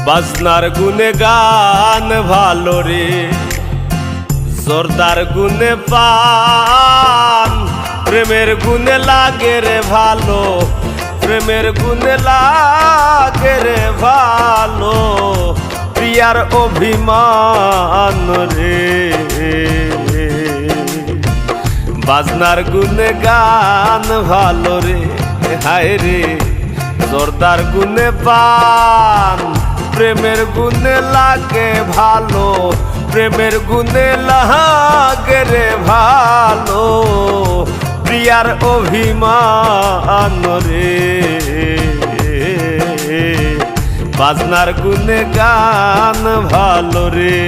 বাজনার গুনে গান ভালো রে, জোরদার গুনে পান, প্রেমের গুনে লাগে রে ভালো, প্রেমের গুনে লাগে রে ভালো, প্রিয়ার অভিমান রে। বাজনার গুনে গান ভালো রে, হায় রে জোরদার গুনে পান, প্রেমের গুনে লাগে ভালো, প্রেমের গুনে লাগে রে ভালো, প্রিয়ার অভিমান রে। বাজনার গুনে গান ভালো রে।